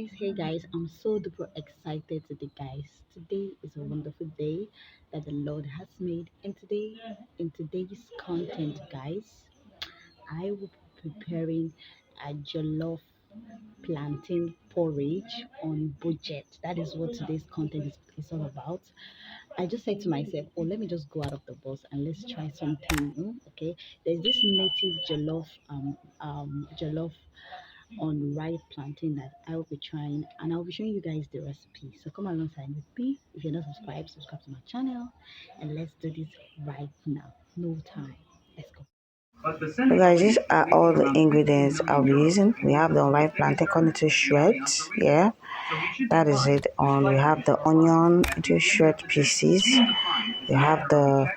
Hey guys, I'm so duper excited today, guys. Today is a wonderful day that the Lord has made, and in today's content, guys, I will be preparing a jollof plantain porridge on budget. That is what today's content is all about. I just said to myself, oh, let me just go out of the box and let's try something new. Okay, there's this native jollof on ripe plantain that I will be trying, and I'll be showing you guys the recipe. So come alongside with me. If you're not subscribed, subscribe to my channel, and let's do this right now. No time. Let's go. So guys, these are all the ingredients I'll be using. We have the unripe plantain cut into shreds. Yeah, that is it. We have the onion into shred pieces. You have the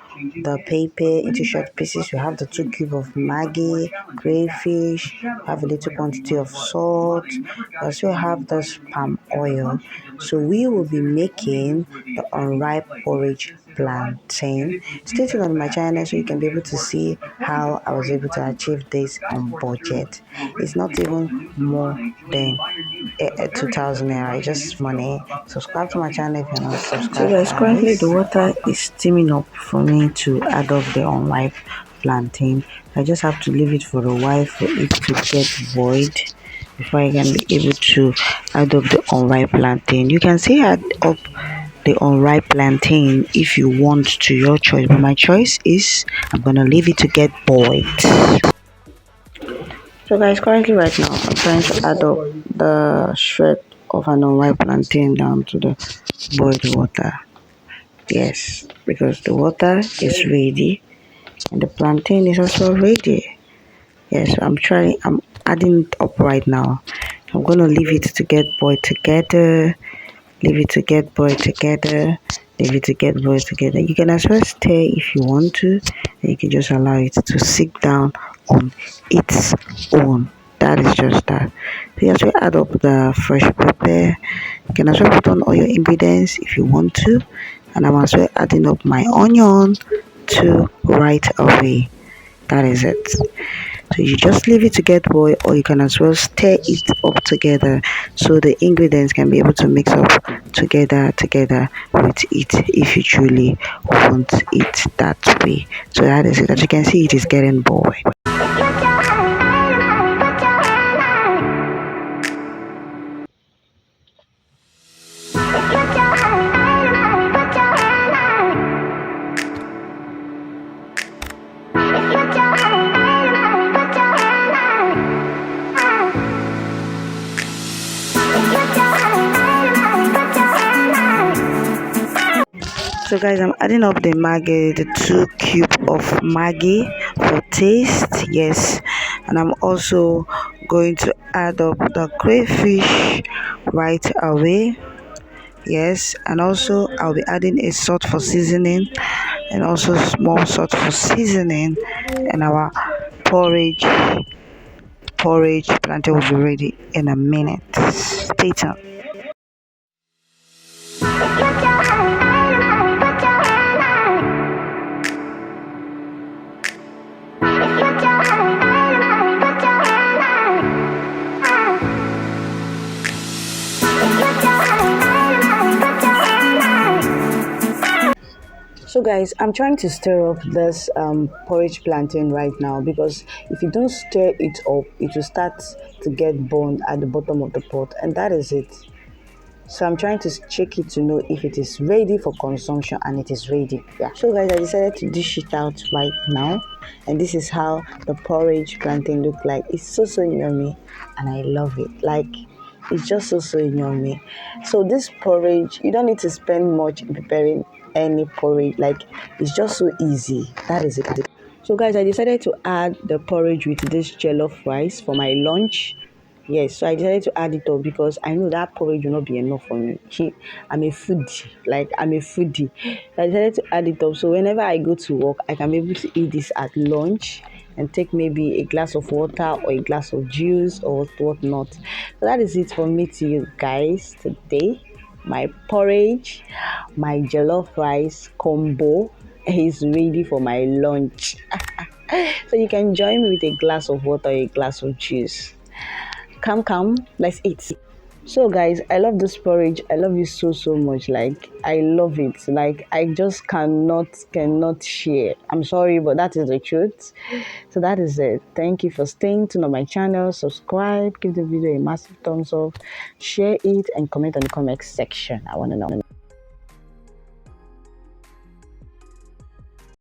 pepper into short pieces. You have the 2 cubes of Maggi, crayfish. You have a little quantity of salt. You also have this palm oil. So we will be making the unripe porridge plantain. Stay tuned on my channel so you can be able to see how I was able to achieve this on budget. It's not even more than 2,000 naira, just money. Subscribe to my channel if you're not subscribed. So guys, currently the water is steaming up for me to add up the unripe plantain. I just have to leave it for a while for it to get void before I can be able to add up the unripe plantain. You can say add up the unripe plantain if you want, to your choice, but my choice is I'm gonna leave it to get boiled. So guys, currently right now I'm trying to add up the shred of an unripe plantain down to the boiled water. Yes, because the water is ready and the plantain is also ready. Yes, I'm adding it up right now. I'm gonna leave it to get boiled together. Leave it to get boiled together. Leave it to get boiled together. You can as well stir if you want to, and you can just allow it to sit down on its own. That is just that. So you as well add up the fresh pepper. You can as well put on all your ingredients if you want to, and I'm as well adding up my onion to right away. That is it. So you just leave it to get boiled, or you can as well stir it up together so the ingredients can be able to mix up together with it if you truly want it that way. So that is it. As you can see, it is getting boiled. So guys, I'm adding up the Maggi, the 2 cubes of Maggi for taste. Yes, and I'm also going to add up the crayfish right away. Yes, and also I'll be adding a salt for seasoning and also small salt for seasoning, and our porridge plantain will be ready in a minute. Stay tuned. So guys, I'm trying to stir up this porridge plantain right now, because if you don't stir it up, it will start to get burned at the bottom of the pot, and that is it. So I'm trying to check it to know if it is ready for consumption, and it is ready. Yeah. So guys, I decided to dish it out right now, and this is how the porridge plantain look like. It's so yummy, and I love it. Like, it's just so yummy. So this porridge, you don't need to spend much in preparing any porridge. Like, it's just so easy. That is it. So guys, I decided to add the porridge with this jollof rice for my lunch. Yes, so I decided to add it up because I know that porridge will not be enough for me. I'm a foodie. So I decided to add it up. So whenever I go to work, I can be able to eat this at lunch and take maybe a glass of water or a glass of juice or whatnot. So that is it for me to you guys today. My porridge, my jollof rice combo is ready for my lunch. So you can join me with a glass of water or a glass of juice. Come, let's eat. So guys, I love this porridge. I love it so so much. Like I love it. Like I just cannot share. I'm sorry, but that is the truth. So that is it. Thank you for staying tuned on my channel. Subscribe, give the video a massive thumbs up, share it, and comment on the comment section. I want to know.